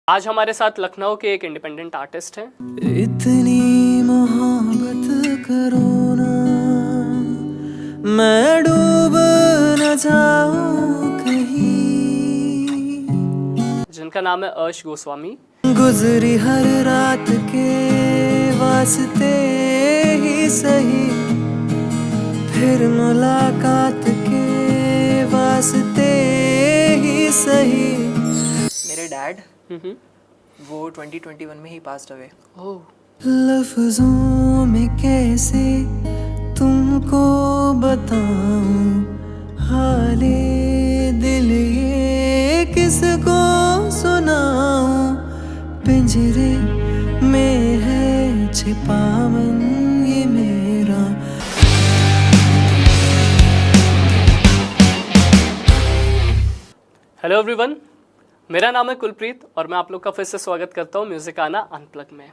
आज हमारे साथ लखनऊ के एक इंडिपेंडेंट आर्टिस्ट हैं। इतनी मोहब्बत करो ना, मैं डूब न जाऊं कहीं। जिनका नाम है अर्श गोस्वामी। गुजरी हर रात के वास्ते ही सही, फिर मुलाकात के वास्ते ही सही। मेरे डैड वो 2021 में ही पास्ट अवे। लफ्जों में कैसे तुमको बताऊं हाले दिल, ये किसको सुनाऊं। पिंजरे में है छिपा मन ये मेरा। हेलो एवरीवन, मेरा नाम है कुलप्रीत और मैं आप लोग का फिर से स्वागत करता हूँ म्यूजिक आना अनप्लग में।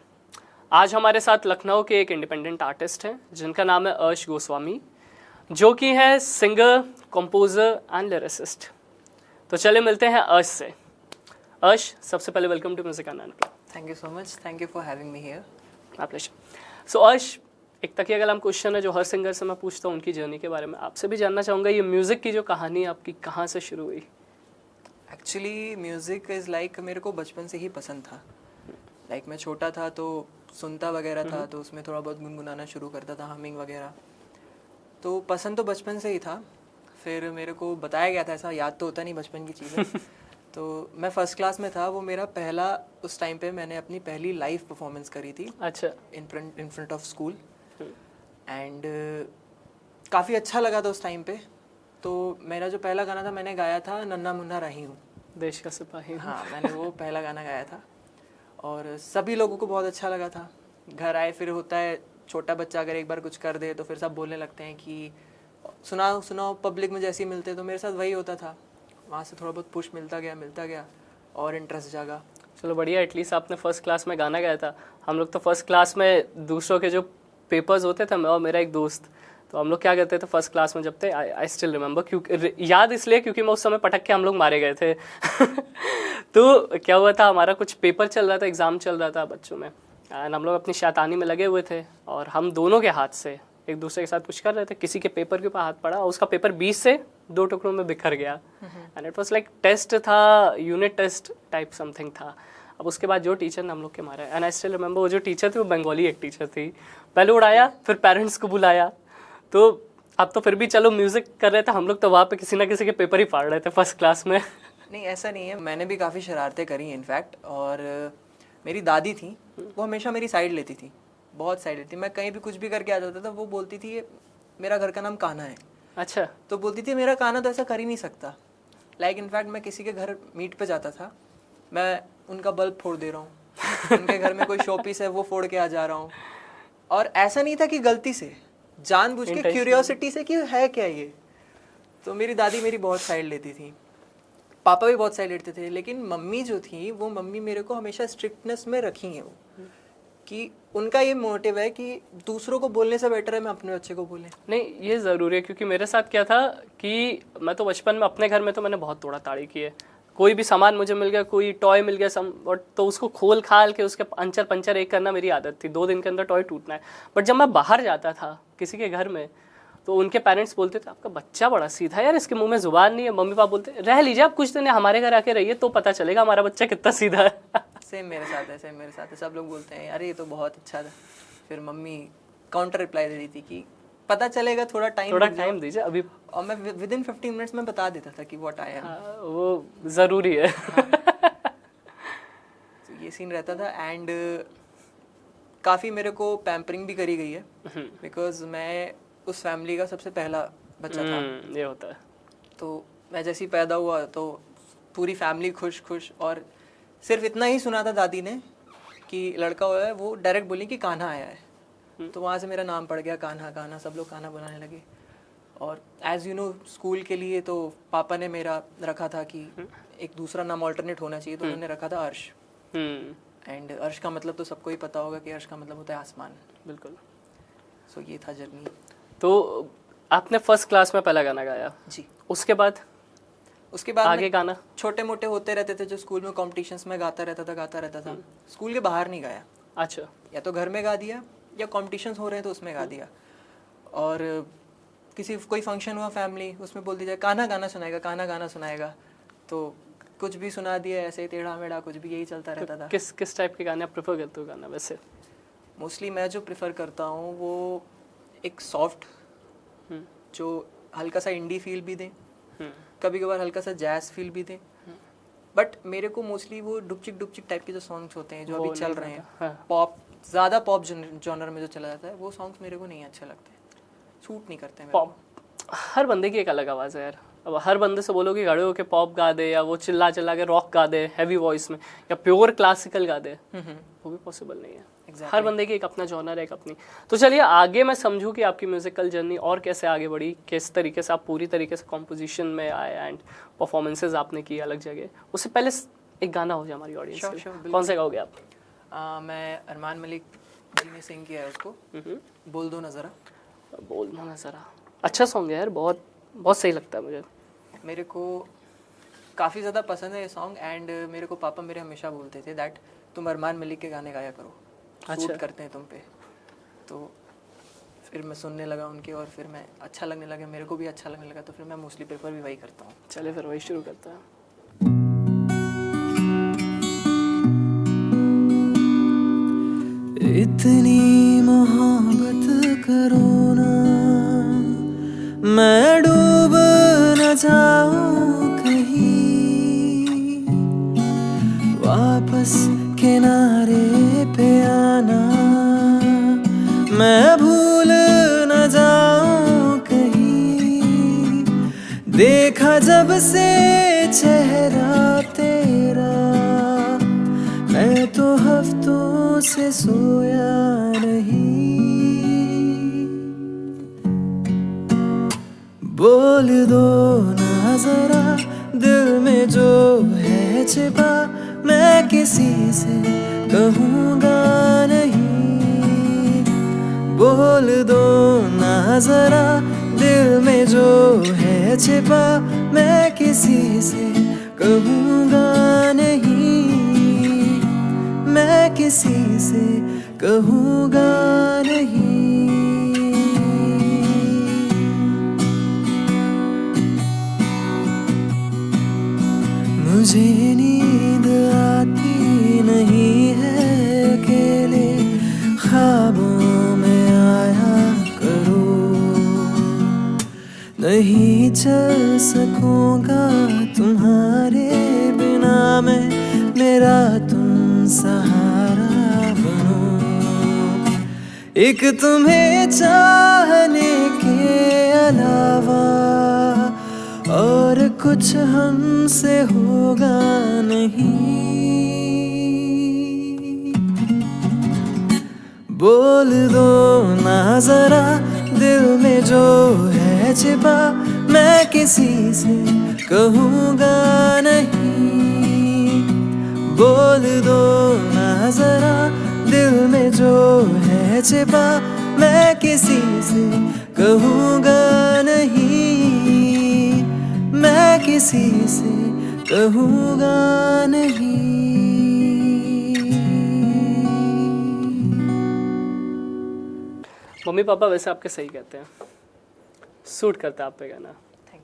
आज हमारे साथ लखनऊ के एक इंडिपेंडेंट आर्टिस्ट हैं जिनका नाम है अर्श गोस्वामी, जो कि है सिंगर, कंपोजर एंड लिरिसिस्ट। तो चले मिलते हैं अर्श से। अर्श, सबसे पहले वेलकम टू म्यूजिक आना unplug. Thank you so much, thank you for having me here. My pleasure. So Arsh, एक तकिया कलाम क्वेश्चन है जो हर सिंगर से मैं पूछता हूँ उनकी जर्नी के बारे में। आपसे भी जानना चाहूँगा ये म्यूज़िक की जो कहानी आपकी कहाँ से शुरू हुई? एक्चुअली म्यूज़िक इज़ लाइक मेरे को बचपन से ही पसंद था। लाइक मैं छोटा था तो सुनता वगैरह था, तो उसमें थोड़ा बहुत गुनगुनाना शुरू करता था, हमिंग वगैरह। तो पसंद तो बचपन से ही था। फिर मेरे को बताया गया था, ऐसा याद तो होता नहीं बचपन की चीज़ें। तो मैं फर्स्ट क्लास में था, वो मेरा पहला, उस टाइम पे मैंने अपनी पहली लाइव परफॉर्मेंस करी थी। अच्छा। In front of school. And काफ़ी अच्छा लगा था उस टाइम पे। तो मेरा जो पहला गाना था, मैंने गाया था नन्ना मुन्ना रही हूँ, देश का सिपाही। हाँ, मैंने वो पहला गाना गाया था और सभी लोगों को बहुत अच्छा लगा था। घर आए, फिर होता है छोटा बच्चा अगर एक बार कुछ कर दे तो फिर सब बोलने लगते हैं कि सुनाओ सुनाओ। पब्लिक में जैसे ही मिलते तो मेरे साथ वही होता था। वहाँ से थोड़ा बहुत पुश मिलता गया और इंटरेस्ट जागा। चलो बढ़िया, एटलीस्ट आपने फर्स्ट क्लास में गाना गाया था। हम लोग तो फर्स्ट क्लास में दूसरों के जो पेपर्स होते थे, मैं और मेरा एक दोस्त, तो हम लोग क्या करते थे फर्स्ट क्लास में जब थे, आई स्टिल रिमेंबर, क्योंकि याद इसलिए क्योंकि मैं उस समय पटक के हम लोग मारे गए थे। तो क्या हुआ था, हमारा कुछ पेपर चल रहा था, एग्ज़ाम चल रहा था बच्चों में, एंड हम लोग अपनी शैतानी में लगे हुए थे और हम दोनों के हाथ से एक दूसरे के साथ कुछ कर रहे थे। किसी के पेपर के ऊपर हाथ पड़ा और उसका पेपर 20 से 2 टुकड़ों में बिखर गया। And it was like test था, यूनिट टेस्ट टाइप समथिंग था। अब उसके बाद जो टीचर ने हम लोग के मारा, एंड आई स्टिल रिमेंबर, वो जो टीचर थी वो बंगाली एक टीचर थी। पहले उड़ाया, फिर पेरेंट्स को बुलाया। तो अब तो फिर भी चलो म्यूज़िक कर रहे थे हम लोग, तो वहाँ पे किसी ना किसी के पेपर ही फाड़ रहे थे फर्स्ट क्लास में। नहीं, ऐसा नहीं है, मैंने भी काफ़ी शरारतें करी इनफैक्ट। और मेरी दादी थी, वो हमेशा मेरी साइड लेती थी, बहुत साइड लेती। मैं कहीं भी कुछ भी करके आ जाता था, वो बोलती थी मेरा घर का नाम कान्हा है। अच्छा। तो बोलती थी मेरा कान्हा तो ऐसा कर ही नहीं सकता। लाइक इनफैक्ट मैं किसी के घर मीट पे जाता था, मैं उनका बल्ब फोड़ दे रहा हूँ, उनके घर में कोई शो पीस है वो फोड़ के आ जा रहा हूँ। और ऐसा नहीं था कि गलती से, जानबूझ के, क्यूरियोसिटी से कि है क्या ये। तो मेरी दादी मेरी बहुत साइड लेती थी, पापा भी बहुत साइड लेते थे। लेकिन मम्मी जो थी, वो मम्मी मेरे को हमेशा स्ट्रिक्टनेस में रखी हैं वो, कि उनका ये मोटिव है कि दूसरों को बोलने से बेटर है मैं अपने बच्चे को बोले। नहीं, ये ज़रूरी है, क्योंकि मेरे साथ क्या था कि मैं तो बचपन में अपने घर में तो मैंने बहुत तोड़ा ताड़ी की है। कोई भी सामान मुझे मिल गया, कोई टॉय मिल गया तो उसको खोल खाल के उसके अंचर पंचर एक करना मेरी आदत थी। 2 दिन के अंदर टॉय टूटना है। बट जब मैं बाहर जाता था किसी के घर में, तो उनके पेरेंट्स बोलते थे आपका बच्चा बड़ा सीधा है यार, इसके मुंह में जुबान नहीं है। मम्मी पापा बोलते रह लीजिए आप कुछ दिन हमारे घर आके रहिए तो पता चलेगा हमारा बच्चा कितना सीधा है। सेम मेरे साथ है, सेम मेरे साथ है। सब लोग बोलते हैं अरे ये तो बहुत अच्छा था। फिर मम्मी काउंटर रिप्लाई दे देती थी कि पता चलेगा, थोड़ा टाइम दीजिए अभी। और मैं विद इन 15 मिनट्स में बता देता था कि व्हाट आई एम। वो ज़रूरी है। तो ये सीन रहता था। एंड काफ़ी मेरे को पैम्परिंग भी करी गई है, बिकॉज मैं उस फैमिली का सबसे पहला बच्चा था। ये होता है। तो मैं जैसे ही पैदा हुआ तो पूरी फैमिली खुश खुश। और सिर्फ इतना ही सुना था दादी ने कि लड़का हुआ है, वो डायरेक्ट बोली कि कान्हा आया है। तो वहाँ से मेरा नाम पड़ गया कान्हा कान्हा, सब लोग कान्हा बनाने लगे। और एज यू नो, स्कूल के लिए तो पापा ने मेरा रखा था कि एक दूसरा नाम ऑल्टरनेट होना चाहिए, तो उन्होंने रखा था अर्श। एंड अर्श का मतलब तो सबको ही पता होगा कि अर्श का मतलब होता है आसमान। बिल्कुल। सो ये था जर्नी। तो आपने फर्स्ट क्लास में पहला गाना गाया जी। उसके बाद उसके बाद आगे गाना? छोटे मोटे होते रहते थे जो स्कूल में कॉम्पिटिशन्स में गाता रहता था। स्कूल के बाहर नहीं गाया। अच्छा। या तो घर में गा दिया या कॉम्पिटिशन्स हो रहे हैं तो उसमें गा दिया। और किसी कोई फंक्शन हुआ फैमिली, उसमें बोल दीजिए कान्हा गाना सुनाएगा, तो कुछ भी सुना दिया, ऐसे ही टेढ़ा मेढ़ा कुछ भी, यही चलता रहता था। किस टाइप के गाने आप प्रेफर करते हो गाना वैसे? मोस्टली मैं जो प्रेफर करता हूँ वो एक सॉफ्ट, जो हल्का सा इंडी फील भी दे, कभी कभार हल्का सा जैज फील भी दे। बट मेरे को मोस्टली वो डुपचिक टाइप के जो सॉन्ग्स होते हैं जो अभी चल रहे हैं, पॉप, ज़्यादा पॉप जॉनर में जो चला जाता है, वो सॉन्ग्स मेरे को नहीं अच्छे लगते, सूट नहीं करते मेरे को। हर बंदे की एक अलग आवाज़ है यार। अब हर बंदे से बोलो कि खड़े होके पॉप गा दे, या वो चिल्ला के रॉक गा दे हैवी वॉइस में, या प्योर क्लासिकल गा दे, वो भी पॉसिबल नहीं है। हर बंदे की एक अपना जॉनर है, एक अपनी। तो चलिए आगे मैं समझूं कि आपकी म्यूजिकल जर्नी और कैसे आगे बढ़ी, किस तरीके से आप पूरी तरीके से कॉम्पोजिशन में आए एंड परफॉर्मेंसेज आपने की अलग जगह। उससे पहले एक गाना हो जाए हमारी ऑडियंस के लिए। कौन सा गाओगे आप? मैं अरमान मलिक जी ने सिंग किया है उसको, बोल दो ना ज़रा। अच्छा सॉन्ग है यार, बहुत बहुत सही लगता है मुझे। मेरे को काफ़ी ज़्यादा पसंद है ये सॉन्ग। एंड मेरे को पापा मेरे हमेशा बोलते थे दैट तुम अरमान मलिक के गाने गाया करो, सूट करते हैं तुम पे। तो फिर मैं सुनने लगा उनके, और फिर मैं अच्छा लगने लगा, मेरे को भी अच्छा लगने लगा, तो फिर मैं मोस्टली प्रेफर भी वही करता हूँ। चले फिर वही शुरू करते हैं। इतनी मोहब्बत करो ना, मैं डूब न जाऊं कहीं, वापस किनारे पे आना, मैं भूल न जाऊं कहीं। देखा जब से चेहरा तेरा, मैं तो हफ्तों से सोया नहीं। बोल दो ना जरा दिल में जो है छिपा, मैं किसी से कहूँगा नहीं। बोल दो ना जरा दिल में जो है छिपा, मैं किसी से कहूँगा नहीं, मैं किसी से कहूँगा नहीं। मुझे नींद आती नहीं है अकेले, ख्वाबों में आया करो, नहीं चल सकूंगा तुम्हारे बिना मैं, मेरा तुम सहारा बनो। एक तुम्हें चाहने के अलावा और कुछ हमसे होगा नहीं। बोल दो ना जरा दिल में जो है छिपा, मैं किसी से कहूँगा नहीं। बोल दो ना जरा दिल में जो है छिपा, मैं किसी से कहूँगा नहीं, मैं किसी से कहूँगा नहीं। मम्मी पापा वैसे आपके सही कहते हैं, सूट करता है आप पे गाना।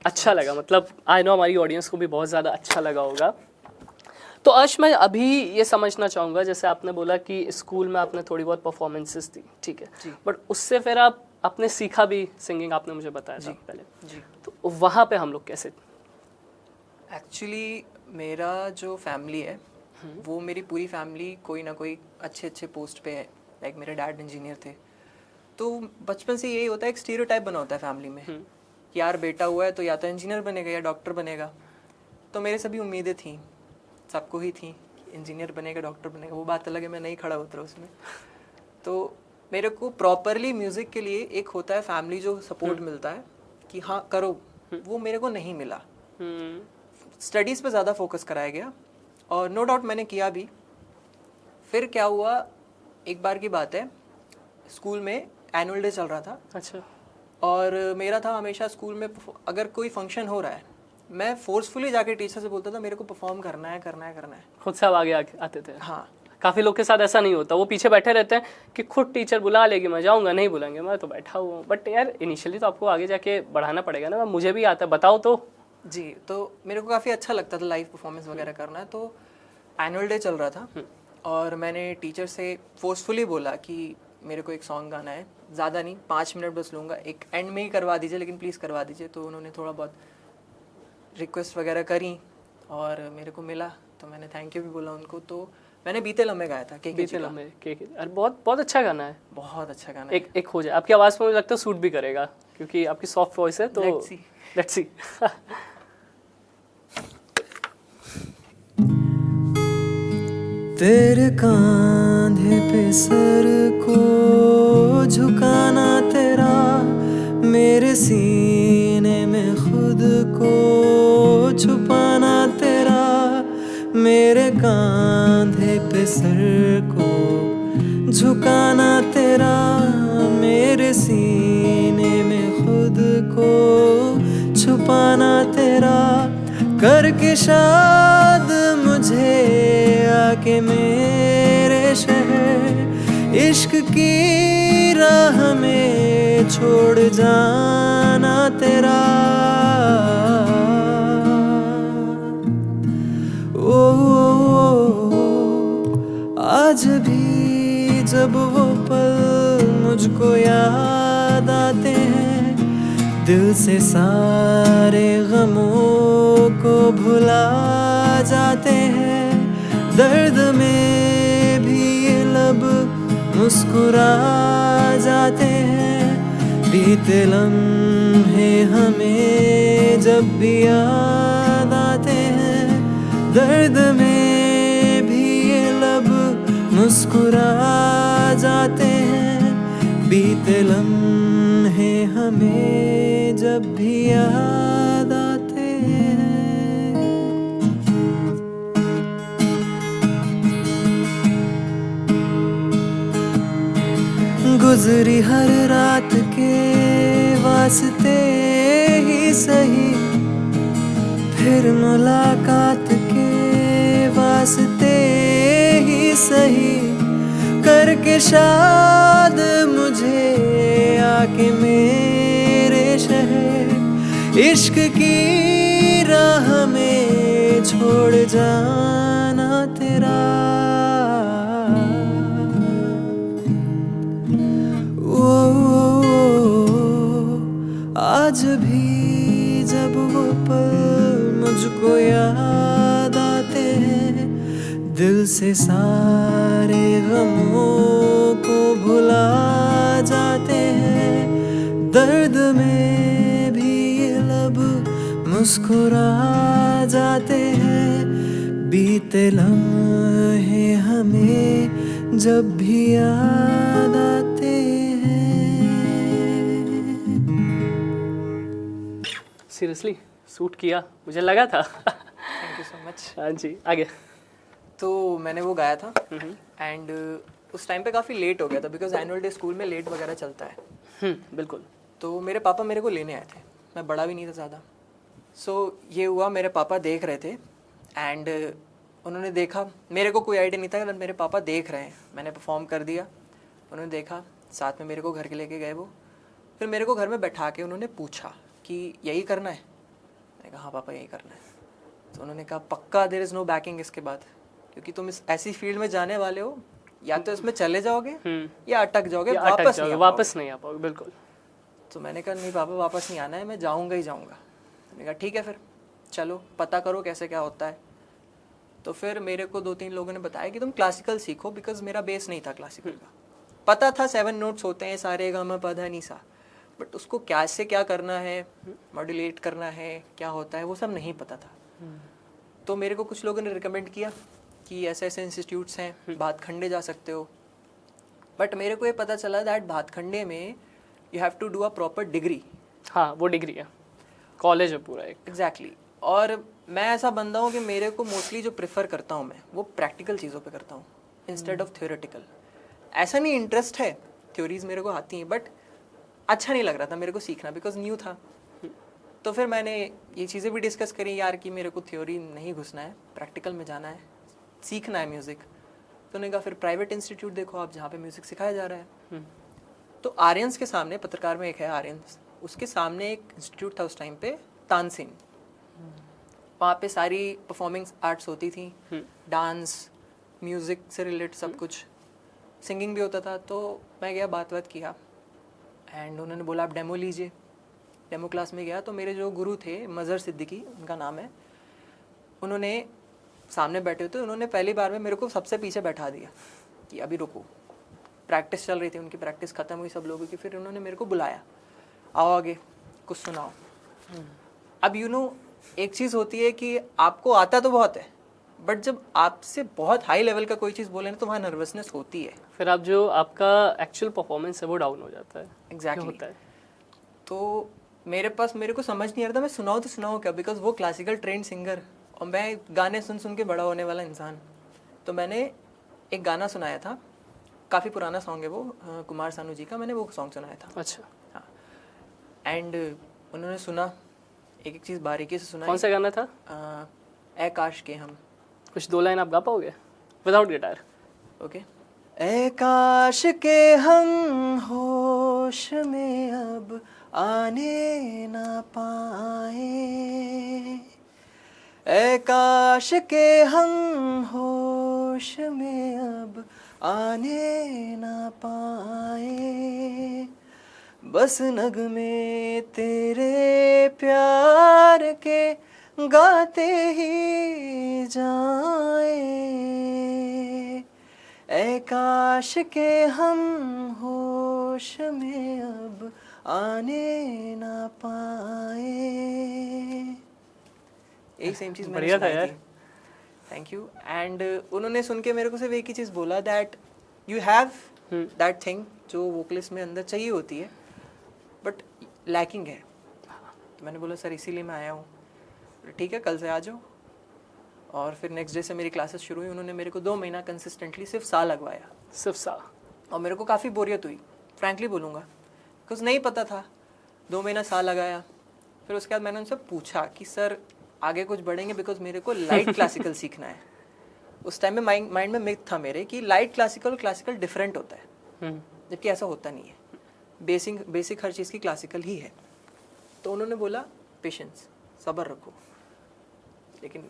अच्छा लगा, मतलब आई नो हमारी ऑडियंस को भी बहुत ज़्यादा अच्छा लगा होगा। तो अर्श मैं अभी ये समझना चाहूँगा, जैसे आपने बोला कि स्कूल में आपने थोड़ी बहुत परफॉर्मेंसेस दी, ठीक है, बट उससे फिर आपने सीखा भी सिंगिंग, आपने मुझे बताया था पहले जी। तो वहाँ पे हम लोग कैसे? एक्चुअली मेरा जो फैमिली है वो, मेरी पूरी फैमिली कोई ना कोई अच्छे पोस्ट पे है। लाइक मेरे डैड इंजीनियर थे, तो बचपन से यही होता है, एक स्टीरियोटाइप बना होता है फैमिली में कि यार बेटा हुआ है तो या तो इंजीनियर बनेगा या डॉक्टर बनेगा। तो मेरे सभी उम्मीदें थी, सबको ही थी, इंजीनियर बनेगा डॉक्टर बनेगा। वो बात अलग है, मैं नहीं खड़ा होता उसमें। तो मेरे को प्रॉपरली म्यूज़िक के लिए एक होता है फैमिली जो सपोर्ट मिलता है कि हाँ करो, वो मेरे को नहीं मिला। स्टडीज़ पे ज़्यादा फोकस कराया गया, और नो डाउट मैंने किया भी। फिर क्या हुआ, एक बार की बात है, स्कूल में एनुअल डे चल रहा था। अच्छा। और मेरा था हमेशा स्कूल में, अगर कोई फंक्शन हो रहा है मैं फोर्सफुली जाके टीचर से बोलता था मेरे को परफॉर्म करना है करना है करना है। खुद से अब आगे आते थे। हाँ, काफ़ी लोग के साथ ऐसा नहीं होता, वो पीछे बैठे रहते हैं कि खुद टीचर बुला लेगी मैं जाऊँगा, नहीं बुलाएंगे मैं तो बैठा हुआ हूँ। बट यार इनिशियली तो आपको आगे जाके बढ़ाना पड़ेगा ना, मुझे भी आता है, बताओ तो। जी, तो मेरे को काफ़ी अच्छा लगता था लाइव परफॉर्मेंस वगैरह करना। तो एनुअल डे चल रहा था और मैंने टीचर से फोर्सफुली बोला कि मेरे को एक सॉन्ग गाना है, ज़्यादा नहीं, 5 मिनट बस लूँगा, एक एंड में ही करवा दीजिए लेकिन प्लीज़ करवा दीजिए। तो उन्होंने थोड़ा बहुत रिक्वेस्ट वगैरह करी और मेरे को मिला, तो मैंने थैंक यू भी बोला उनको। तो मैंने बीते लम्हे गाया था, बीते लम्हे के। अरे बहुत बहुत अच्छा गाना है, बहुत अच्छा गाना। एक हो जाए आपकी आवाज़ में, मुझे लगता है सूट भी करेगा क्योंकि आपकी सॉफ्ट वॉइस है। तो लेट्स सी। तेरे कांधे पे सर को झुकाना तेरा, मेरे सीने में खुद को छुपाना तेरा, मेरे कांधे पे सर को झुकाना तेरा, मेरे सीने में खुद को छुपाना तेरा, करके शाद मुझे आके मेरे शहर, इश्क की राह में छोड़ जाना तेरा। आज भी जब वो पल मुझको याद आते हैं, दिल से सारे गमों को भुला जाते हैं, दर्द में भी ये लब मुस्कुरा जाते हैं, बीते लम्हे हमें जब भी याद आते हैं, दर्द में भी ये लब मुस्कुरा जाते हैं, बीते लम्हे हमें जब भी याद आते हैं। गुजरी हर रात के वास्ते ही सही, फिर मुलाकात के वास्ते ही सही, करके शाद मुझे आके मेरे शहर, इश्क की राह में छोड़ जाना तेरा। आज भी जब वो पल मुझको याद आते हैं, दिल से सारे गमों को भुला जाते हैं, दर्द में भी ये लब मुस्कुरा जाते हैं, बीते लम्हे हमें जब भी याद आते हैं। सीरियसली सूट किया, मुझे लगा था। Thank you so much. हाँ जी, आगे। तो मैंने वो गाया था एंड उस टाइम पे काफ़ी लेट हो गया था बिकॉज एनुअल डे स्कूल में लेट वगैरह चलता है। बिल्कुल। तो मेरे पापा मेरे को लेने आए थे, मैं बड़ा भी नहीं था ज़्यादा। सो ये हुआ, मेरे पापा देख रहे थे एंड उन्होंने देखा, मेरे को कोई आइडिया नहीं था, मेरे पापा देख रहे हैं, मैंने परफॉर्म कर दिया, उन्होंने देखा, साथ में मेरे को घर के लेके गए वो। फिर मेरे को घर में बैठा के उन्होंने पूछा कि यही करना है? मैंने कहा हाँ पापा यही करना है। तो उन्होंने कहा पक्का देयर इज़ नो बैकिंग इसके बाद, क्योंकि तुम इस ऐसी फील्ड में जाने वाले हो, या तो इसमें चले जाओगे या अटक जाओगे, वापस नहीं आ पाओगे। बिल्कुल। तो मैंने कहा नहीं पापा वापस नहीं आना है, मैं जाऊँगा ही जाऊँगा। मैंने कहा ठीक है फिर चलो पता करो कैसे क्या होता है। तो फिर मेरे को 2-3 लोगों ने बताया कि तुम क्लासिकल सीखो, बिकॉज मेरा बेस नहीं था क्लासिकल का। पता था 7 नोट्स होते हैं, सारे गा मा पा धा नी सा, बट उसको कैसे क्या करना है, मॉड्यूलेट करना है, क्या होता है, वो सब नहीं पता था। तो मेरे को कुछ लोगों ने रिकमेंड किया कि ऐसे ऐसे इंस्टीट्यूट्स हैं, भातखंडे जा सकते हो। बट मेरे को ये पता चला दैट भातखंडे में you have to do a proper degree. हाँ वो डिग्री है, कॉलेज है पूरा एक। एग्जैक्टली। और मैं ऐसा बंदा हूँ कि मेरे को मोस्टली जो प्रेफर करता हूँ मैं वो प्रैक्टिकल चीज़ों पे करता हूँ इंस्टेड ऑफ थ्योरेटिकल। ऐसा नहीं इंटरेस्ट है, थ्योरीज मेरे को आती हैं, बट अच्छा नहीं लग रहा था मेरे को सीखना, बिकॉज न्यू था। तो फिर मैंने ये चीज़ें भी डिस्कस करी यार कि मेरे को थ्योरी नहीं घुसना है, प्रैक्टिकल में जाना है, सीखना है म्यूज़िक। तो उन्होंने कहा फिर प्राइवेट इंस्टीट्यूट देखो आप जहाँ पे म्यूज़िक सिखाया जा रहा है। तो आर्यंस के सामने, पत्रकार में एक है आर्यंस, उसके सामने एक इंस्टीट्यूट था उस टाइम पे, तानसेन। वहाँ पे सारी परफॉर्मिंग आर्ट्स होती थी, डांस, म्यूज़िक से रिलेटेड सब कुछ, सिंगिंग भी होता था। तो मैं गया, बात किया एंड उन्होंने बोला आप डेमो लीजिए। डेमो क्लास में गया तो मेरे जो गुरु थे मज़हर सिद्दीकी उनका नाम है, उन्होंने सामने बैठे थे, उन्होंने पहली बार में मेरे को सबसे पीछे बैठा दिया कि अभी रुको। प्रैक्टिस चल रही थी, उनकी प्रैक्टिस ख़त्म हुई सब लोगों की, फिर उन्होंने मेरे को बुलाया, आओ आगे कुछ सुनाओ। अब एक चीज़ होती है कि आपको आता तो बहुत है, बट जब आपसे बहुत हाई लेवल का कोई चीज़ बोले ना तो वहाँ नर्वसनेस होती है। फिर आप जो आपका एक्चुअल परफॉर्मेंस है वो डाउन हो जाता है। एग्जैक्टली होता है। तो मेरे को समझ नहीं आ रहा था मैं सुनाऊँ तो सुनाऊँ क्या, बिकॉज वो क्लासिकल ट्रेंड सिंगर और मैं गाने सुन सुन के बड़ा होने वाला इंसान। तो मैंने एक गाना सुनाया था, काफ़ी पुराना सॉन्ग है वो, कुमार सानू जी का, मैंने वो सॉन्ग सुनाया था। अच्छा। हाँ, एंड उन्होंने सुना, एक एक चीज़ बारीकी से सुना। कौन सा गाना था? ए काश के हम। कुछ 2 लाइन आप गा पाओगे विदाउट गिटार? ओके। ए काश के हम होश में अब आने ना पाए, ए काश के हम होश में अब आने ना पाए, बस नगमे तेरे प्यार के गाते ही जाए, ए काश के हम होश में अब आने ना पाए। यही सेम चीज़ मैंने बढ़िया था यार। Thank you. एंड उन्होंने सुन के मेरे को सिर्फ एक ही चीज़ बोला, that you have that thing जो वोकलिस्ट में अंदर चाहिए होती है बट लैकिंग है। तो मैंने बोला सर इसीलिए मैं आया हूँ। ठीक है, कल से आ जाओ। और फिर नेक्स्ट डे से मेरी क्लासेस शुरू हुई। उन्होंने मेरे को 2 महीना कंसिस्टेंटली सिर्फ सा लगवाया, सिर्फ सा। और मेरे को काफ़ी बोरियत हुई, फ्रैंकली बोलूँगा, बिकॉज नहीं पता था। 2 महीना सा लगाया। फिर उसके बाद मैंने उनसे पूछा कि सर आगे कुछ बढ़ेंगे, बिकॉज मेरे को लाइट क्लासिकल सीखना है। उस टाइम में माइंड में मिथ था मेरे कि लाइट क्लासिकल और क्लासिकल डिफरेंट होता है, जबकि ऐसा होता नहीं है। बेसिक हर चीज़ की क्लासिकल ही है। तो उन्होंने बोला पेशेंस, सब्र रखो। लेकिन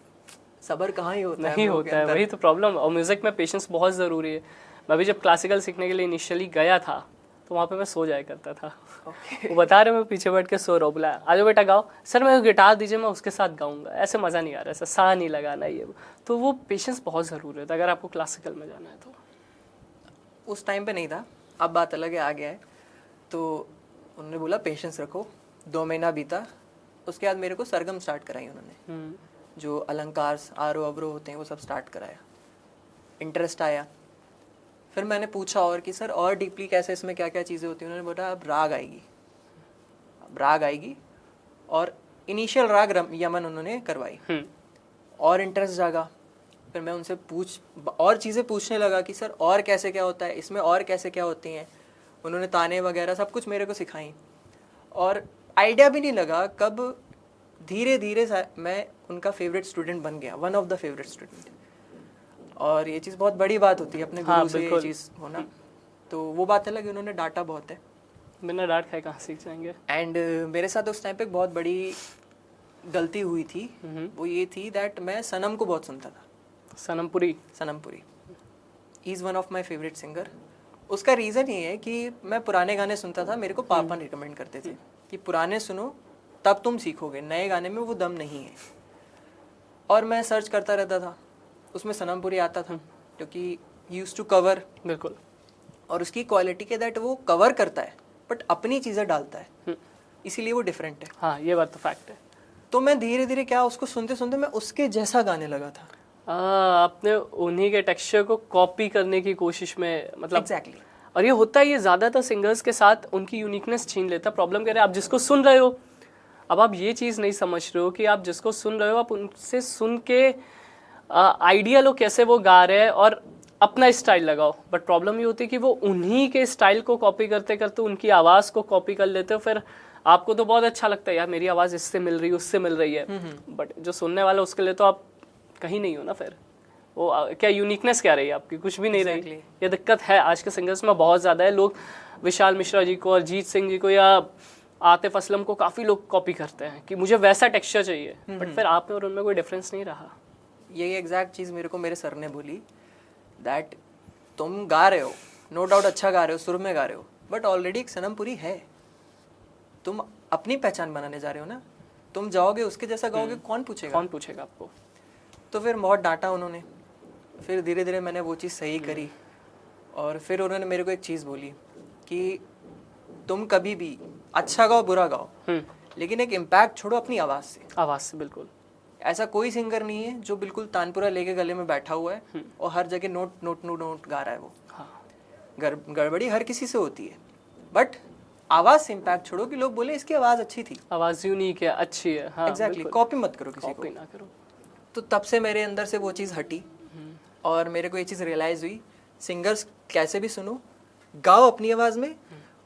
सब्र कहाँ ही होता नहीं होता है, वही तो प्रॉब्लम। और म्यूजिक में पेशेंस बहुत ज़रूरी है। मैं भी जब क्लासिकल सीखने के लिए इनिशियली गया था तो वहाँ पे मैं सो जाया करता था। वो बता रहे मैं पीछे बैठ के सो रहा हूँ, बुलाया आ जाओ बेटा गाओ। सर मैं गिटार दीजिए, मैं उसके साथ गाऊंगा। ऐसे मज़ा नहीं आ रहा, ऐसा सा नहीं लगाना ये। तो वो पेशेंस बहुत ज़रूरी है अगर आपको क्लासिकल में जाना है तो। उस टाइम पे नहीं था, अब बात अलग है, आ गया है। तो उन्होंने बोला पेशेंस रखो। 2 महीना बीता। उसके बाद मेरे को सरगम स्टार्ट कराई उन्होंने, जो अलंकार आरो अवरो होते हैं वो सब स्टार्ट कराया। इंटरेस्ट आया। फिर मैंने पूछा और कि सर और डीपली कैसे, इसमें क्या क्या चीज़ें होती हैं। उन्होंने बोला अब राग आएगी। और इनिशियल राग यमन उन्होंने करवाई और इंटरेस्ट जागा। फिर मैं उनसे और चीज़ें पूछने लगा कि सर और कैसे क्या होता है इसमें, और कैसे क्या होती हैं। उन्होंने ताने वगैरह सब कुछ मेरे को सिखाई और आइडिया भी नहीं लगा कब धीरे धीरे मैं उनका फेवरेट स्टूडेंट बन गया, one of the favourite student. और ये चीज़ बहुत बड़ी बात होती है अपने गुरु से ये चीज़ होना। तो वो बात अलग है, उन्होंने डांटा बहुत है। बिना डांट खाए कहाँ सीख जाएंगे। एंड मेरे साथ उस टाइम पे बहुत बड़ी गलती हुई थी। वो ये थी दैट मैं सनम को बहुत सुनता था। Sanam Puri he is one of my favourite singer. उसका रीज़न ये है कि मैं पुराने गाने सुनता था, मेरे को पापा रिकमेंड करते थे कि पुराने सुनो तब तुम सीखोगे, नए गाने में वो दम नहीं है। और मैं सर्च करता रहता था, उसमें सनमपुरी आता था क्योंकि यूज टू कवर। बिल्कुल। और उसकी क्वालिटी के दैट वो कवर करता है बट अपनी चीज़ें डालता है, इसीलिए वो डिफरेंट है। हाँ, ये बात तो फैक्ट है। तो मैं धीरे धीरे क्या उसको सुनते सुनते मैं उसके जैसा गाने लगा था। आपने उन्हीं के टेक्सचर को कॉपी करने की कोशिश में, मतलब एग्जैक्टली। और ये होता है, ये ज़्यादातर सिंगर्स के साथ उनकी यूनिकनेस छीन लेता है। प्रॉब्लम क्या है, आप जिसको सुन रहे हो, अब आप ये चीज़ नहीं समझ रहे हो कि आप जिसको सुन रहे हो आप उनसे सुन के आइडिया लो कैसे वो गा रहे हैं और अपना स्टाइल लगाओ। बट प्रॉब्लम ये होती है कि वो उन्हीं के स्टाइल को कॉपी करते करते उनकी आवाज़ को कॉपी कर लेते हो, फिर आपको तो बहुत अच्छा लगता है यार मेरी आवाज़ इससे मिल रही है उससे मिल रही है, बट जो सुनने वाला उसके लिए तो आप कहीं नहीं हो ना फिर। वो क्या यूनिकनेस क्या रही आपकी, कुछ भी नहीं रही। ये दिक्कत है आज के सिंगर्स में बहुत ज़्यादा है। लोग विशाल मिश्रा जी को, अरिजीत सिंह जी को या आतिफ असलम को काफ़ी लोग कॉपी करते हैं कि मुझे वैसा टेक्सचर चाहिए, बट फिर आप में और उनमें कोई डिफरेंस नहीं रहा। यही एग्जैक्ट चीज़ मेरे को मेरे सर ने बोली, दैट तुम गा रहे हो, नो डाउट अच्छा गा रहे हो, सुर में गा रहे हो, बट ऑलरेडी एक सनमपुरी है, तुम अपनी पहचान बनाने जा रहे हो ना, तुम जाओगे उसके जैसा गाओगे, कौन पूछेगा आपको। तो फिर बहुत डांटा उन्होंने। फिर धीरे धीरे मैंने वो चीज़ सही करी, और फिर उन्होंने मेरे को एक चीज़ बोली कि तुम कभी भी अच्छा गाओ बुरा गाओ, लेकिन एक इम्पैक्ट छोड़ो अपनी आवाज़ से। बिल्कुल। ऐसा कोई सिंगर नहीं है जो बिल्कुल तानपुरा लेके गले में बैठा हुआ है और हर जगह नोट नोट नोट नोट गा रहा है। वो गड़बड़ी हर किसी से होती है, बट आवाज से इम्पैक्ट छोड़ो कि लोग बोले इसकी आवाज अच्छी थी, आवाज यूनिक है, अच्छी है। हाँ, एग्जैक्टली कॉपी मत करो, किसी कॉपी ना करो। तो तब से मेरे अंदर से वो चीज़ हटी और मेरे को ये चीज़ रियलाइज हुई, सिंगर्स कैसे भी सुनो, गाओ अपनी आवाज़ में,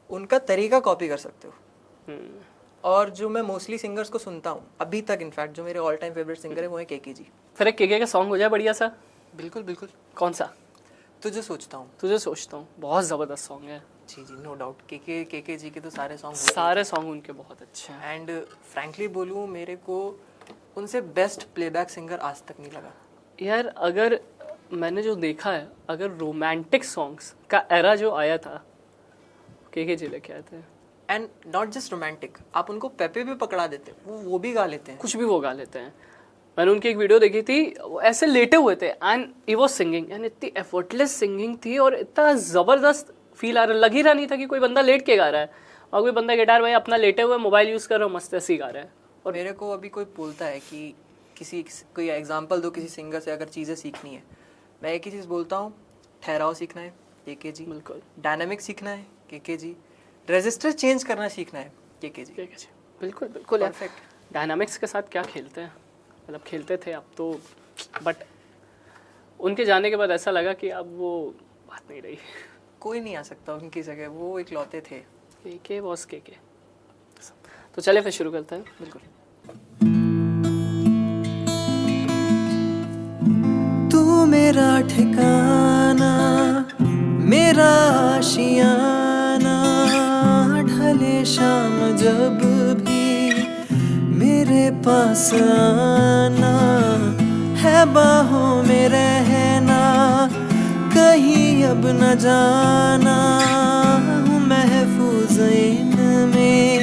उनका तरीका कॉपी कर सकते हो। और जो मैं मोस्टली सिंगर्स को सुनता हूँ अभी तक, इनफैक्ट जो मेरे ऑल टाइम फेवरेट सिंगर है वो है केके जी। फिर एक केके का सॉन्ग हो जाए बढ़िया सा। बिल्कुल बिल्कुल। कौन सा? तुझे सोचता हूँ, बहुत ज़बरदस्त सॉन्ग है। जी जी, नो डाउट। केके जी के तो सारे सॉन्ग उनके बहुत अच्छे हैं। एंड फ्रैंकली बोलूँ, मेरे को उनसे बेस्ट प्लेबैक सिंगर आज तक नहीं लगा यार। अगर मैंने जो देखा है, अगर रोमांटिक सॉन्ग्स का एरा जो आया था, केके जी लेके आए थे। एंड नॉट जस्ट रोमांटिक, आप उनको पेपे भी पकड़ा देते, वो भी गा लेते हैं, कुछ भी वो गा लेते हैं। मैंने उनकी एक वीडियो देखी थी, वो ऐसे लेटे हुए थे and he was singing, and इतनी एफर्टलेस सिंगिंग थी और इतना ज़बरदस्त फील आ रहा, लग ही रहा नहीं था कि कोई बंदा लेट के गा रहा है, और कोई बंदा गिटार भाई अपना लेटे हुए मोबाइल यूज़ कर रहा है, मस्त ऐसे ही गा रहा है। और मेरे को अभी कोई बोलता है कि कोई एग्जाम्पल दो किसी सिंगर से अगर चीज़ें सीखनी है, मैं एक ही चीज़ बोलता हूँ, ठहराव सीखना है केके जी, बिल्कुल। डायनामिक सीखना है केके जी, रेजिस्टर चेंज करना सीखना है केके जी। बिल्कुल बिल्कुल। परफेक्ट। डायनामिक्स के साथ क्या खेलते हैं, मतलब खेलते थे अब तो, बट उनके जाने के बाद ऐसा लगा कि अब वो बात नहीं रही। कोई नहीं आ सकता उनकी जगह, वो इकलौते थे। केके बॉस केके। तो चले फिर शुरू करते हैं। बिल्कुल। तू मेरा ठिकाना, मेरा आशियाना, ढले शाम जब भी मेरे पास आना, है बाहों में रहना, कहीं अब न जाना, हूँ महफूज इनमें,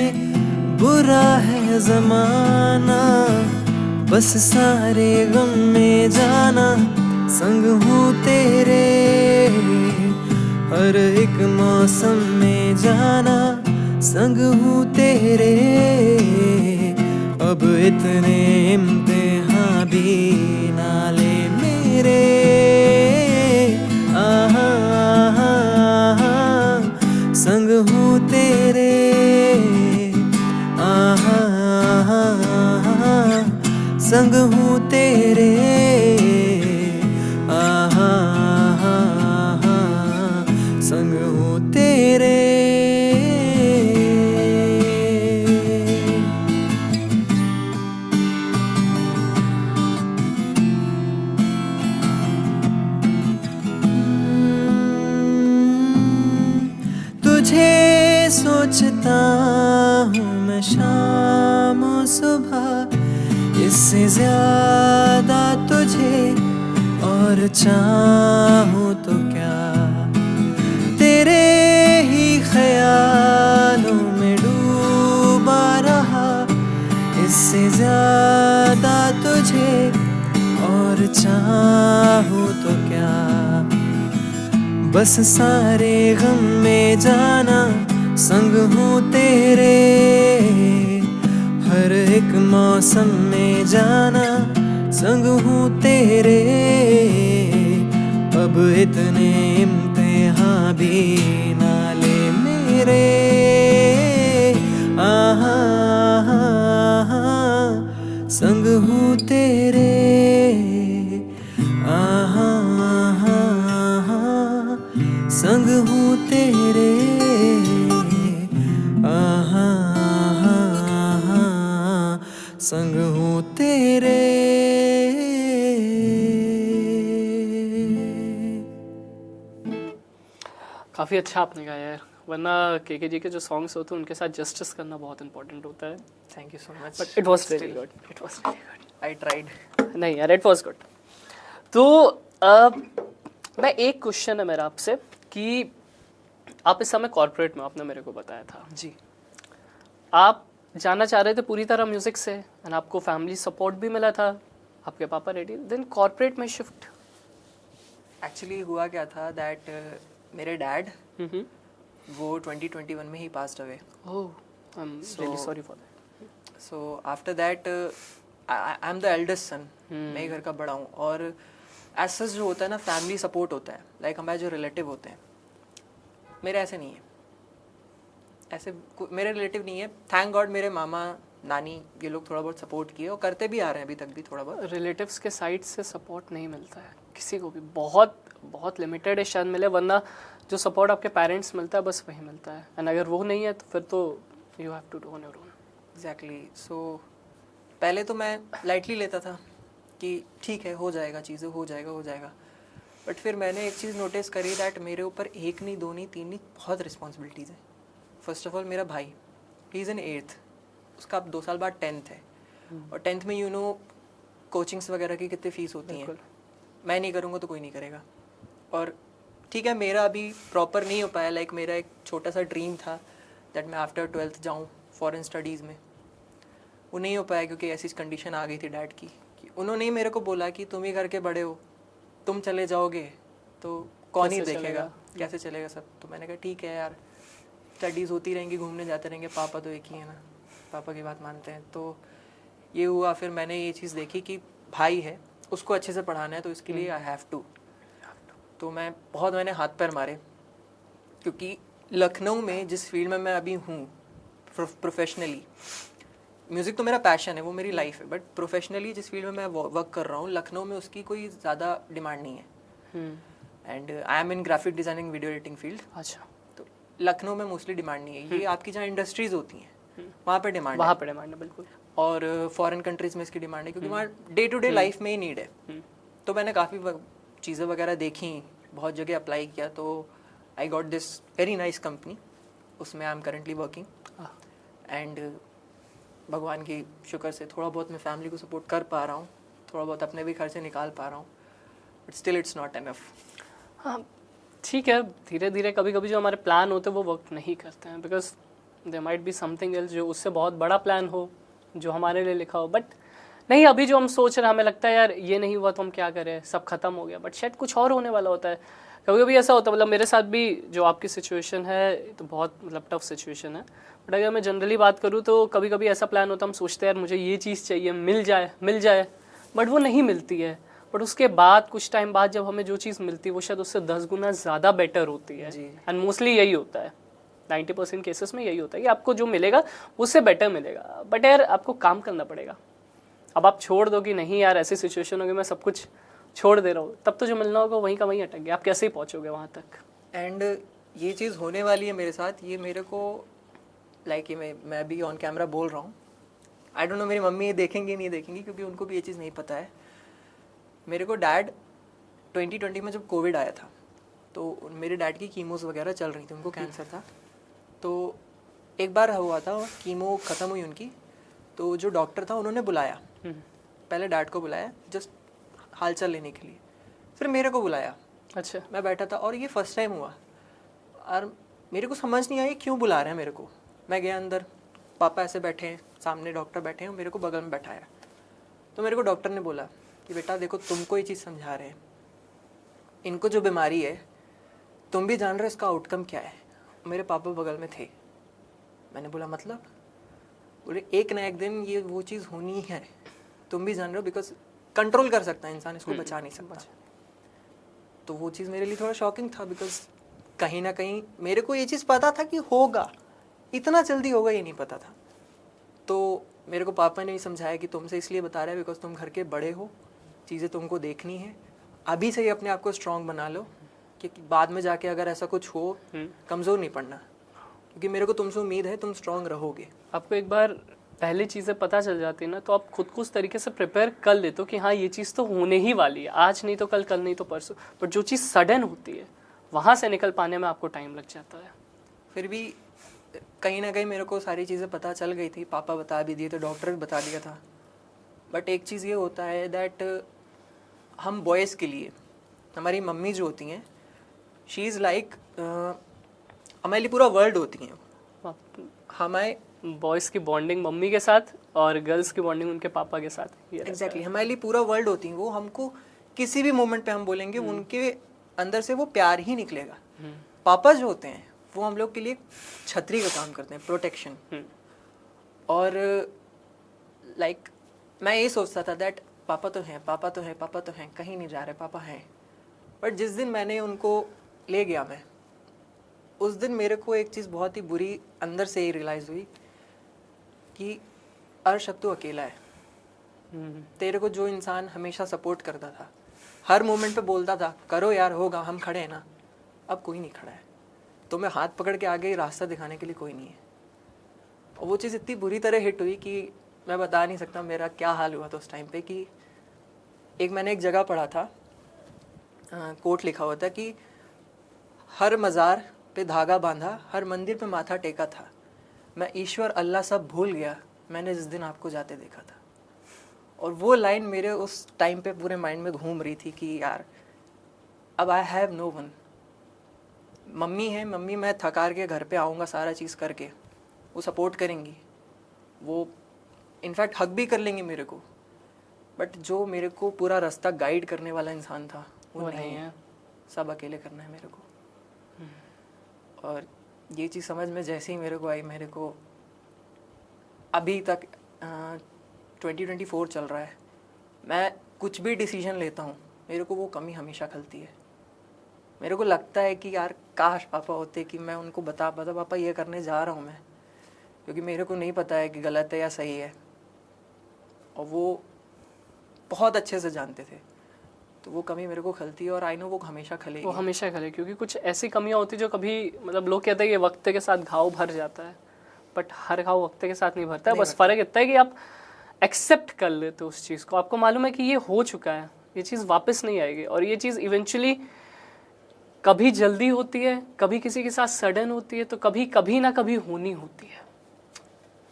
बुरा है ज़माना, बस सारे गम में जाना, संग हूँ तेरे, हर एक मौसम में जाना, संग हूँ तेरे, अब इतने इम्तिहान भी ना ले मेरे, आहा, संग हूँ तेरे, आहा, संग हूँ तेरे, आहा, संग हूँ तेरे। तुझे सोचता हूँ मैं शाम और सुबह, इससे ज्यादा तुझे और चाहूँ तो क्या, तेरे ही ख्यालों में डूबा रहा, इससे ज्यादा तुझे और चाहूँ तो क्या, बस सारे गम में जाना, संग हूँ तेरे, हर एक मौसम में जाना, संग हूँ तेरे, अब इतने इम्तिहान भी ना ले मेरे, आहा, संग हूँ तेरे, आहा, संग हूँ तेरे, आहा। काफ़ी अच्छा आपने गाया यार, वरना के जी के जो सॉन्ग्स होते हैं उनके साथ जस्टिस करना बहुत इंपॉर्टेंट होता है। Thank you so much, but it was very good, it was very good. I tried. नहीं यार, इट वॉज गुड। तो मैं एक क्वेश्चन है मेरा आपसे कि आप इस समय कॉर्पोरेट में, आपने मेरे को बताया था जी। आप जाना चाह रहे थे पूरी तरह म्यूजिक से, एंड आपको फैमिली सपोर्ट भी मिला था, आपके पापा रेडी, देन कॉर्पोरेट में शिफ्ट। एक्चुअली हुआ क्या था दैट मेरे डैड वो 2021 में ही passed away. Oh, I am really sorry for that. So after that I am the eldest son, मैं ही घर का बड़ा हूँ, और एज सच जो होता है ना फैमिली सपोर्ट होता है, लाइक हमारे जो रिलेटिव होते हैं, मेरे ऐसे नहीं है, ऐसे मेरे रिलेटिव नहीं है। थैंक गॉड मेरे मामा नानी ये लोग थोड़ा बहुत सपोर्ट किए और करते भी आ रहे हैं अभी तक भी थोड़ा बहुत। रिलेटिव्स के साइड से सपोर्ट नहीं मिलता है किसी को भी, बहुत बहुत लिमिटेड है शायद मिले, वरना जो सपोर्ट आपके पेरेंट्स मिलता है बस वही मिलता है, एंड अगर वो नहीं है तो फिर तो you have to do on your own. Exactly. So पहले तो मैं लाइटली लेता था कि ठीक है हो जाएगा, चीज़ें हो जाएगा, बट फिर मैंने एक चीज़ नोटिस करी दैट मेरे ऊपर एक नहीं, दो नहीं, तीन नहीं, बहुत रिस्पॉन्सिबिलिटीज़ हैं। फर्स्ट ऑफ ऑल मेरा भाई, ही इज़ इन 8th, उसका अब 2 साल बाद 10th है, और 10th में यू नो कोचिंग्स वगैरह की कितनी फ़ीस होती हैं, मैं नहीं करूँगा तो कोई नहीं करेगा। और ठीक है मेरा अभी प्रॉपर नहीं हो पाया, लाइक मेरा एक छोटा सा ड्रीम था दैट मैं आफ्टर 12th जाऊँ फॉरेन स्टडीज़ में, वो नहीं हो पाया क्योंकि ऐसी कंडीशन आ गई थी डैड की कि उन्होंने ही मेरे को बोला कि तुम ही घर के बड़े हो, तुम चले जाओगे तो कौन ही देखेगा, कैसे चलेगा सब। तो मैंने कहा ठीक है यार, स्टडीज़ होती रहेंगी, घूमने जाते रहेंगे, पापा तो एक ही है ना, पापा की बात मानते हैं। तो ये हुआ, फिर मैंने ये चीज़ देखी कि भाई है उसको अच्छे से पढ़ाना है, तो इसके लिए आई हैव टू। तो मैंने हाथ पैर मारे, क्योंकि लखनऊ में जिस फील्ड में मैं अभी हूँ प्रोफेशनली, म्यूज़िक तो मेरा पैशन है, वो मेरी लाइफ है, बट प्रोफेशनली जिस फील्ड में मैं वर्क कर रहा हूँ लखनऊ में उसकी कोई ज़्यादा डिमांड नहीं है। And I am in graphic designing, video editing field. अच्छा। तो लखनऊ में मोस्टली डिमांड नहीं है, ये आपकी जहाँ इंडस्ट्रीज़ होती हैं वहाँ पे डिमांड है, बिल्कुल। और फॉरेन कंट्रीज़ में इसकी डिमांड है, क्योंकि वहाँ डे टू डे लाइफ में ही नीड है। तो मैंने काफ़ी चीज़ें वगैरह देखी, बहुत जगह अप्लाई किया, तो I got this very nice company, उसमें I am currently working. And भगवान की शुक्र से थोड़ा बहुत मैं फैमिली को सपोर्ट कर पा रहा हूँ, थोड़ा बहुत अपने भी खर्चे निकाल पा रहा हूँ, but still it's not enough. हाँ ठीक है, धीरे धीरे कभी कभी जो हमारे प्लान होते हैं वो वर्क नहीं करते हैं, because there might be something else जो उससे बहुत बड़ा प्लान हो जो हमारे लिए लिखा हो, बट नहीं अभी जो हम सोच रहे हैं हमें लगता है यार ये नहीं हुआ तो हम क्या करें, सब खत्म हो गया, बट शायद कुछ और होने वाला होता है। कभी कभी ऐसा होता है, मतलब मेरे साथ भी जो आपकी सिचुएशन है तो बहुत मतलब टफ सिचुएशन है, बट अगर मैं जनरली बात करूँ तो कभी कभी ऐसा प्लान होता है, हम सोचते हैं यार मुझे ये चीज़ चाहिए, मिल जाए, बट वो नहीं मिलती है, बट उसके बाद कुछ टाइम बाद जब हमें जो चीज़ मिलती है वो शायद उससे 10 गुना ज़्यादा बेटर होती है। एंड मोस्टली यही होता है, 90% केसेस में यही होता है कि आपको जो मिलेगा उससे बेटर मिलेगा, बट यार आपको काम करना पड़ेगा। अब आप छोड़ दो कि नहीं यार ऐसी सिचुएशन होगी मैं सब कुछ छोड़ दे रहा हूँ, तब तो जो मिलना होगा वहीं का वहीं अटक गया, आप कैसे ही पहुँचोगे वहाँ तक। एंड ये चीज़ होने वाली है मेरे साथ, ये मेरे को लाइक ये मैं भी ऑन कैमरा बोल रहा हूँ, आई डोंट नो मेरी मम्मी ये देखेंगी नहीं देखेंगी, क्योंकि उनको भी ये चीज़ नहीं पता है। मेरे को डैड 2020 में जब कोविड आया था तो मेरे डैड की कीमोस वगैरह चल रही थी, उनको कैंसर था। तो एक बार हुआ था कीमो ख़त्म हुई उनकी, तो जो डॉक्टर था उन्होंने बुलाया, पहले डैड को बुलाया जस्ट हालचाल लेने के लिए, फिर मेरे को बुलाया। अच्छा। मैं बैठा था और ये फर्स्ट टाइम हुआ, और मेरे को समझ नहीं आई क्यों बुला रहे हैं मेरे को। मैं गया अंदर, पापा ऐसे बैठे हैं, सामने डॉक्टर बैठे हैं, मेरे को बगल में बैठाया। तो मेरे को डॉक्टर ने बोला कि बेटा देखो तुमको ये चीज़ समझा रहे हैं, इनको जो बीमारी है तुम भी जान रहे हो इसका आउटकम क्या है। मेरे पापा बगल में थे, मैंने बोला मतलब, बोले एक ना एक दिन ये वो चीज़ होनी है, तुम भी जान रहे हो, बिकॉज कंट्रोल कर सकता है इंसान, इसको बचा नहीं सकता। तो वो चीज़ मेरे लिए थोड़ा शॉकिंग था, बिकॉज कहीं ना कहीं मेरे को ये चीज़ पता था कि होगा, इतना जल्दी होगा ये नहीं पता था। तो मेरे को पापा ने भी समझाया कि तुमसे इसलिए बता रहा है बिकॉज तुम घर के बड़े हो, चीज़ें तुमको देखनी है, अभी से ही अपने आप को स्ट्रॉन्ग बना लो, क्योंकि बाद में जाके अगर ऐसा कुछ हो कमज़ोर नहीं पड़ना, क्योंकि मेरे को तुमसे उम्मीद है तुम स्ट्रॉन्ग रहोगे। आपको एक बार पहले चीज़ें पता चल जाती है ना, तो आप खुद को उस तरीके से प्रिपेयर कर लेते हो कि हाँ ये चीज़ तो होने ही वाली है, आज नहीं तो कल, कल नहीं तो परसों। बट जो चीज़ सडन होती है वहाँ से निकल पाने में आपको टाइम लग जाता है। फिर भी कहीं ना कहीं मेरे को सारी चीज़ें पता चल गई थी, पापा बता भी दिए थे, डॉक्टर भी बता दिया था। बट एक चीज़ ये होता है दैट हम बॉयज़ के लिए, हमारी मम्मी जो होती हैं, शी इज़ लाइक हमारे लिए पूरा वर्ल्ड होती हैं। हमारे बॉयज़ की बॉन्डिंग मम्मी के साथ और गर्ल्स की बॉन्डिंग उनके पापा के साथ। एग्जैक्टली हमारे लिए पूरा वर्ल्ड होती हैं। वो हमको किसी भी मोमेंट पे हम बोलेंगे उनके अंदर से वो प्यार ही निकलेगा। पापा जो होते हैं वो हम लोग के लिए छतरी का काम करते हैं, प्रोटेक्शन। और लाइक मैं ये सोचता था दैट पापा तो हैं, पापा तो हैं, पापा तो हैं, कहीं नहीं जा रहे, पापा हैं। बट जिस दिन मैंने उनको ले गया मैं, उस दिन मेरे को एक चीज़ बहुत ही बुरी अंदर से ही रियलाइज़ हुई कि अर्श अब तो अकेला है। तेरे को जो इंसान हमेशा सपोर्ट करता था, हर मोमेंट पे बोलता था करो यार होगा, हम खड़े हैं ना, अब कोई नहीं खड़ा है। तो मैं हाथ पकड़ के आगे रास्ता दिखाने के लिए कोई नहीं है। और वो चीज़ इतनी बुरी तरह हिट हुई कि मैं बता नहीं सकता मेरा क्या हाल हुआ था उस टाइम पे। कि मैंने एक जगह पढ़ा था, कोट लिखा हुआ था कि हर मज़ार पे धागा बांधा, हर मंदिर पे माथा टेका था, मैं ईश्वर अल्लाह सब भूल गया, मैंने जिस दिन आपको जाते देखा था। और वो लाइन मेरे उस टाइम पे पूरे माइंड में घूम रही थी कि यार अब I have no one. Mummy है, मम्मी मैं थकार के घर पे आऊँगा सारा चीज़ करके, वो सपोर्ट करेंगी, वो इनफैक्ट हक भी कर लेंगे मेरे को। बट जो मेरे को पूरा रास्ता गाइड करने वाला इंसान था वो नहीं है। सब अकेले करना है मेरे को। और ये चीज़ समझ में जैसे ही मेरे को आई, मेरे को अभी तक 2024 चल रहा है, मैं कुछ भी डिसीजन लेता हूँ मेरे को वो कमी हमेशा खलती है। मेरे को लगता है कि यार काश पापा होते कि मैं उनको बता पाता पापा ये करने जा रहा हूँ मैं, क्योंकि मेरे को नहीं पता है कि गलत है या सही है। और वो बहुत अच्छे से जानते थे, तो वो कमी मेरे को खलती है और आई नो वो हमेशा खलेगी। वो हमेशा खले, क्योंकि कुछ ऐसी कमियां होती जो कभी मतलब लोग कहते हैं कि वक्त के साथ घाव भर जाता है, बट हर घाव वक्त के साथ नहीं भरता है। बस फ़र्क इतना है कि आप एक्सेप्ट कर लेते हो उस चीज़ को, आपको मालूम है कि ये हो चुका है, ये चीज़ वापस नहीं आएगी। और ये चीज़ इवेंचुअली कभी जल्दी होती है, कभी किसी के साथ सडन होती है, तो कभी कभी ना कभी होनी होती है।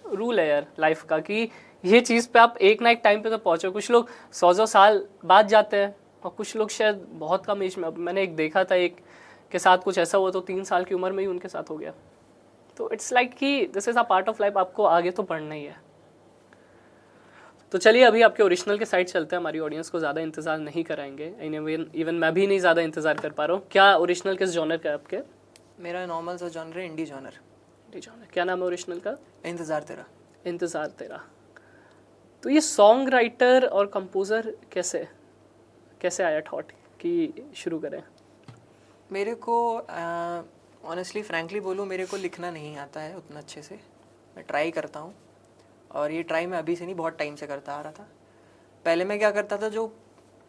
रूल है यार लाइफ का कि ये चीज़ पे आप एक ना एक टाइम पे तो पहुँचो। कुछ लोग 100 साल बाद जाते हैं और कुछ लोग शायद बहुत कम एज में। अब मैंने एक देखा था, एक के साथ कुछ ऐसा हुआ तो 3 साल की उम्र में ही उनके साथ हो गया। तो इट्स लाइक कि this is a part of life, आपको आगे तो बढ़ना ही है। तो चलिए अभी आपके ओरिजिनल के साइड चलते हैं, हमारी ऑडियंस को ज़्यादा इंतज़ार नहीं कराएंगे। इवन मैं भी नहीं ज़्यादा इंतज़ार कर पा रहा हूँ। क्या ओरिजिनल किस जॉनर का है आपके? मेरा नॉर्मल सा जॉनर है, इंडी जॉनर। इंडी जॉनर। क्या नाम है ओरिजिनल का? इंतज़ार तेरा। इंतज़ार तेरा। तो ये सॉन्ग राइटर और कंपोज़र कैसे आया थॉट कि शुरू करें? मेरे को ऑनेस्टली फ्रैंकली बोलूँ, मेरे को लिखना नहीं आता है उतना अच्छे से। मैं ट्राई करता हूँ, और ये ट्राई मैं अभी से नहीं बहुत टाइम से करता आ रहा था। पहले मैं क्या करता था, जो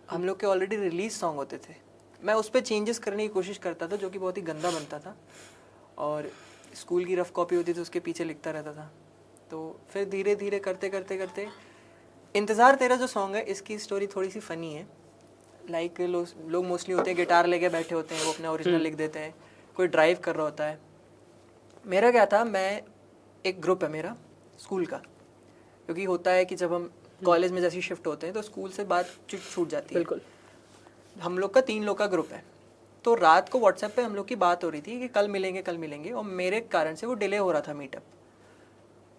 हम लोग के ऑलरेडी रिलीज सॉन्ग होते थे मैं उस पर चेंजेस करने की कोशिश करता था, जो कि बहुत ही गंदा बनता था। और स्कूल की रफ कॉपी होती थी उसके पीछे लिखता रहता था। तो फिर धीरे धीरे करते करते करते इंतज़ार तेरा जो सॉन्ग है, इसकी स्टोरी थोड़ी सी फ़नी है। लाइक लोग मोस्टली होते हैं गिटार लेके बैठे होते हैं, वो अपना ओरिजिनल लिख देते हैं, कोई ड्राइव कर रहा होता है। मेरा क्या था, मैं एक ग्रुप है मेरा स्कूल का, क्योंकि होता है कि जब हम कॉलेज में जैसे शिफ्ट होते हैं तो स्कूल से बात छूट जाती है। बिल्कुल। हम लोग का 3 लोग का ग्रुप है। तो रात को व्हाट्सएप पे हम लोग की बात हो रही थी कि कल मिलेंगे, और मेरे कारण से वो डिले हो रहा था मीटअप।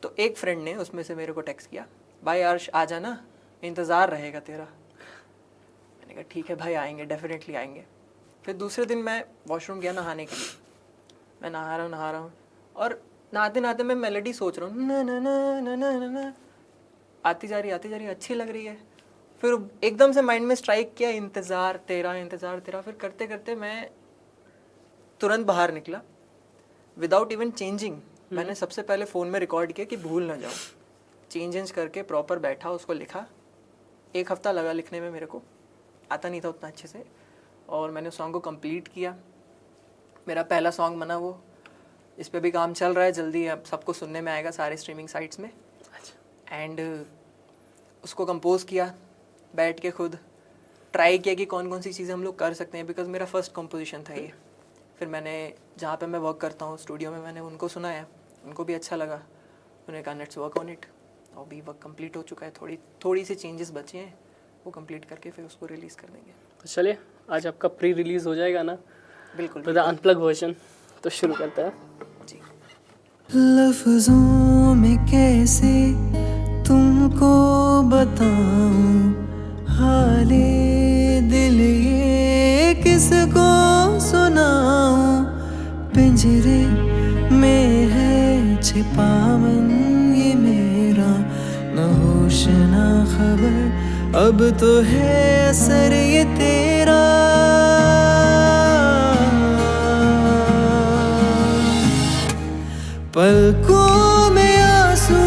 तो एक फ्रेंड ने उसमें से मेरे को टेक्स्ट किया, भाई अर्श आ जाना, इंतज़ार रहेगा तेरा। मैंने कहा ठीक है भाई, आएंगे, डेफिनेटली आएंगे। फिर दूसरे दिन मैं वॉशरूम गया नहाने के लिए। मैं नहा रहा हूँ और नहाते नहाते मैं मेलोडी सोच रहा हूँ, ना ना ना ना ना ना ना, आती जा रही अच्छी लग रही है। फिर एकदम से माइंड में स्ट्राइक किया इंतज़ार तेरा। फिर करते करते मैं तुरंत बाहर निकला विदाउट इवन चेंजिंग। मैंने सबसे पहले फ़ोन में रिकॉर्ड किया कि भूल ना जाऊँ, चेंज करके प्रॉपर बैठा, उसको लिखा। 1 हफ्ता लगा लिखने में, मेरे को आता नहीं था उतना अच्छे से, और मैंने सॉन्ग को कंप्लीट किया। मेरा पहला सॉन्ग बना वो। इस पे भी काम चल रहा है, जल्दी अब सबको सुनने में आएगा सारे स्ट्रीमिंग साइट्स में। एंड उसको कंपोज किया बैठ के, खुद ट्राई किया कि कौन कौन सी चीज़ें हम लोग कर सकते हैं, बिकॉज मेरा फर्स्ट कंपोजिशन था ये। फिर मैंने जहाँ पे मैं वर्क करता हूँ स्टूडियो में, मैंने उनको सुनाया, उनको भी अच्छा लगा, उन्होंने कहा लेट्स वर्क ऑन इट। और भी वर्क कंप्लीट हो चुका है, थोड़ी सी चेंजेस बचे हैं, वो कंप्लीट करके फिर उसको रिलीज़ कर देंगे। तो चलिए आज आपका प्री रिलीज हो जाएगा ना? बिल्कुल विद अनप्लग वर्जन। तो शुरू करते हैं जी। लफ्जों में कैसे तुमको बताऊं हाले दिल ये किसको सुनाऊं, पिंजरे में है छिपा मन ये मेरा, न होश न खबर अब तो है असर ये तेरा। पलकों में आंसू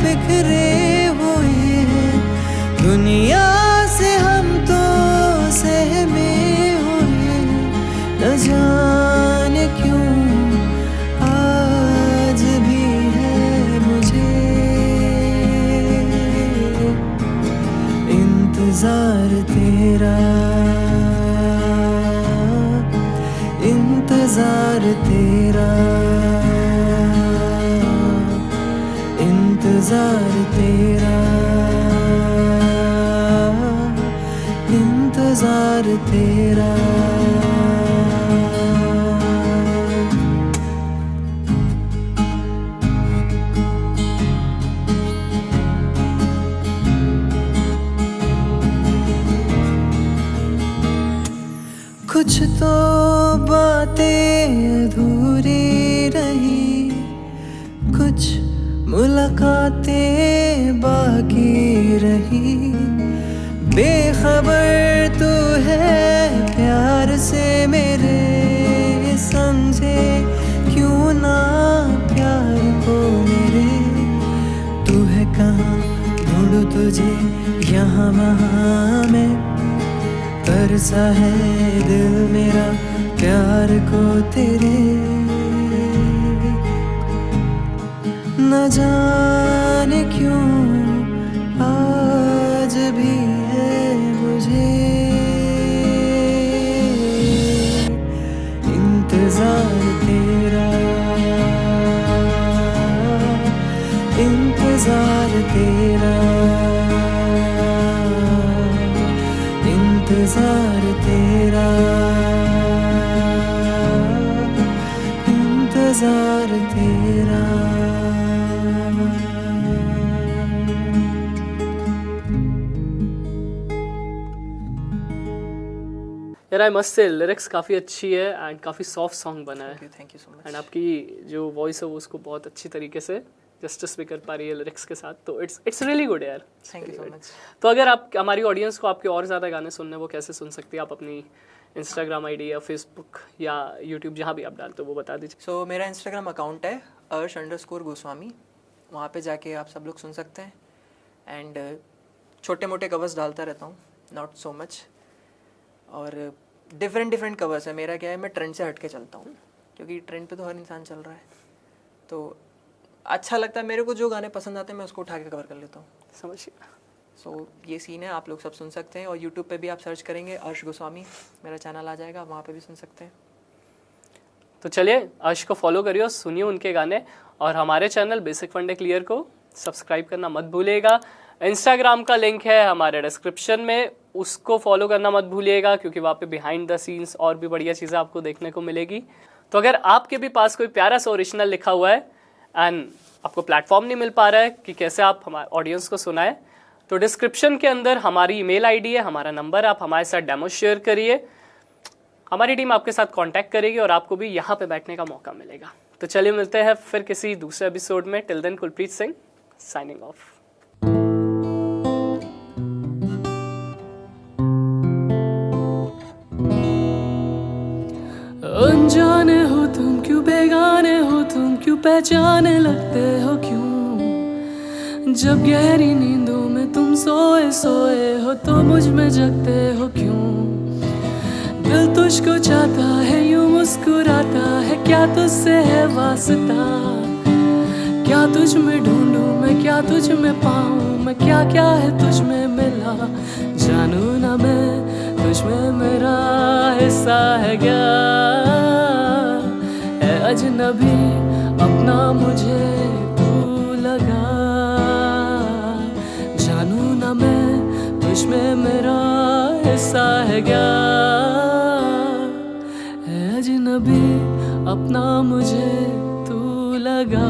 बिखरे हुए हैं, दुनिया से हम तो सहमे हुए हैं, न जाने क्यों आज भी है मुझे इंतजार तेरा, इंतजार तेरा, इंतजार तेरा, इंतजार तेरा। कुछ तो बातें अधूरी रही, कुछ मुलाकातें बाकी रही, बेखबर तू है प्यार से मेरे, समझे क्यों ना प्यार को मेरे। तू है कहाँ ढूंढूं तुझे यहाँ वहाँ में, तरसा है दिल मेरा प्यार को तेरे, न जाने क्यों आज भी है मुझे इंतजार तेरा, इंतजार तेरा, इंतजार तेरा, इंतजार तेरा। यार आई मस्ट से लिरिक्स काफ़ी अच्छी है एंड काफ़ी सॉफ्ट सॉन्ग बना है thank you so much. And आपकी जो वॉइस है वो उसको बहुत अच्छी तरीके से जस्टिस भी कर पा रही है लिरिक्स के साथ, तो इट्स रियली गुड यार। Thank you so much. तो अगर आप हमारी ऑडियंस को आपके और ज़्यादा गाने सुनने वो कैसे सुन सकती है, आप अपनी इंस्टाग्राम आईडी या फेसबुक या यूट्यूब जहाँ भी आप डालते हो वो बता दीजिए। सो मेरा इंस्टाग्राम अकाउंट है अर्श_गोस्वामी, वहाँ पे जाके आप सब लोग सुन सकते हैं। एंड छोटे मोटे कवर्स डालता रहता हूँ, नॉट सो मच, और डिफरेंट कवर्स है। मेरा क्या है, मैं ट्रेंड से हट के चलता हूँ, क्योंकि ट्रेंड पे तो हर इंसान चल रहा है, तो अच्छा लगता है मेरे को, जो गाने पसंद आते हैं मैं उसको उठा के कवर कर लेता हूँ। समझिए। सो ये सीन है, आप लोग सब सुन सकते हैं। और यूट्यूब पे भी आप सर्च करेंगे अर्श गोस्वामी, मेरा चैनल आ जाएगा, वहाँ पे भी सुन सकते हैं। तो चलिए अर्श को फॉलो करिए और सुनिए उनके गाने, और हमारे चैनल बेसिक फंडे क्लियर को सब्सक्राइब करना मत भूलिएगा। इंस्टाग्राम का लिंक है हमारे डिस्क्रिप्शन में, उसको फॉलो करना मत भूलिएगा, क्योंकि वहाँ पे बिहाइंड द सीन्स और भी बढ़िया चीज़ें आपको देखने को मिलेगी। तो अगर आपके भी पास कोई प्यारा सा ओरिजिनल लिखा हुआ है एंड आपको प्लेटफॉर्म नहीं मिल पा रहा है कि कैसे आप हमारे ऑडियंस को सुनाएं, तो डिस्क्रिप्शन के अंदर हमारी ईमेल आईडी है, हमारा नंबर, आप हमारे साथ डेमो शेयर करिए, हमारी टीम आपके साथ कांटेक्ट करेगी और आपको भी यहाँ पे बैठने का मौका मिलेगा। तो चलिए मिलते हैं फिर किसी दूसरे एपिसोड में। Till then Kulpreet Singh signing off. अनजाने हो तुम क्यों, बेगाने हो तुम क्यों, पहचाने लगते हो क्यों, जब गहरी नींदों में तुम सोए सोए हो तो मुझ में जगते हो क्यों। दिल तुझको चाहता है, यूं मुस्कुराता है, क्या तुझसे है वास्ता, क्या तुझ में ढूंढूं मैं, क्या तुझ में पाऊं मैं, क्या क्या है तुझ में मिला, जानू ना मैं तुझ में मेरा हिस्सा है क्या। अजनबी अपना मुझे तू लगा, जानू ना मैं तुझ में मेरा हिस्सा है क्या, है अजनबी अपना मुझे तू लगा।